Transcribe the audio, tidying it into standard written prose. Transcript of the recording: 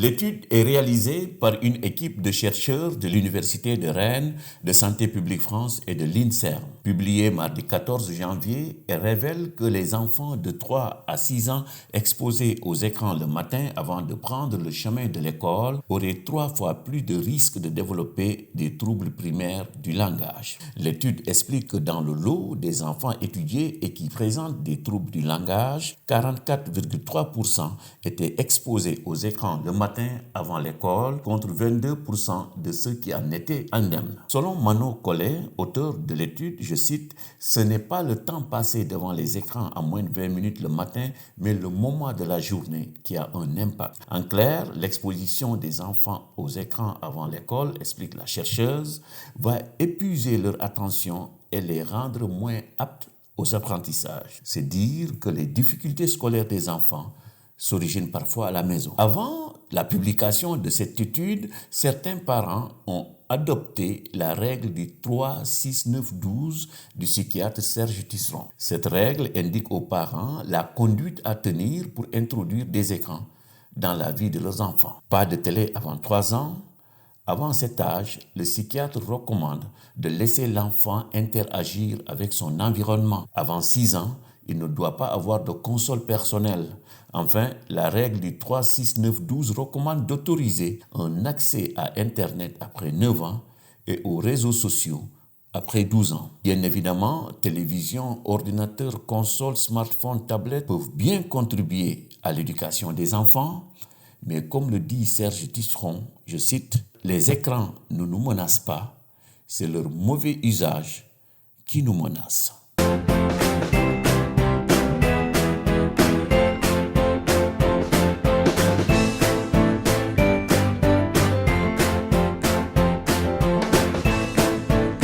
L'étude est réalisée par une équipe de chercheurs de l'Université de Rennes, de Santé publique France et de l'INSERM, publiée mardi 14 janvier et révèle que les enfants de 3 à 6 ans exposés aux écrans le matin avant de prendre le chemin de l'école auraient 3 fois plus de risques de développer des troubles primaires du langage. L'étude explique que dans le lot des enfants étudiés et qui présentent des troubles du langage, 44,3% étaient exposés aux écrans le matin avant l'école contre 22% de ceux qui en étaient indemnes. Selon Mano Collet, auteur de l'étude, je cite, « Ce n'est pas le temps passé devant les écrans à moins de 20 minutes le matin, mais le moment de la journée qui a un impact. » En clair, l'exposition des enfants aux écrans avant l'école, explique la chercheuse, va épuiser leur attention et les rendre moins aptes aux apprentissages. C'est dire que les difficultés scolaires des enfants s'originent parfois à la maison. Avant la publication de cette étude, certains parents ont adopté la règle du 3-6-9-12 du psychiatre Serge Tisseron. Cette règle indique aux parents la conduite à tenir pour introduire des écrans dans la vie de leurs enfants. Pas de télé avant 3 ans. Avant cet âge, le psychiatre recommande de laisser l'enfant interagir avec son environnement. Avant 6 ans, il ne doit pas avoir de console personnelle. Enfin, la règle du 3-6-9-12 recommande d'autoriser un accès à Internet après 9 ans et aux réseaux sociaux après 12 ans. Bien évidemment, télévision, ordinateur, console, smartphone, tablette peuvent bien contribuer à l'éducation des enfants, mais comme le dit Serge Tisseron, je cite, « Les écrans ne nous menacent pas, c'est leur mauvais usage qui nous menace. »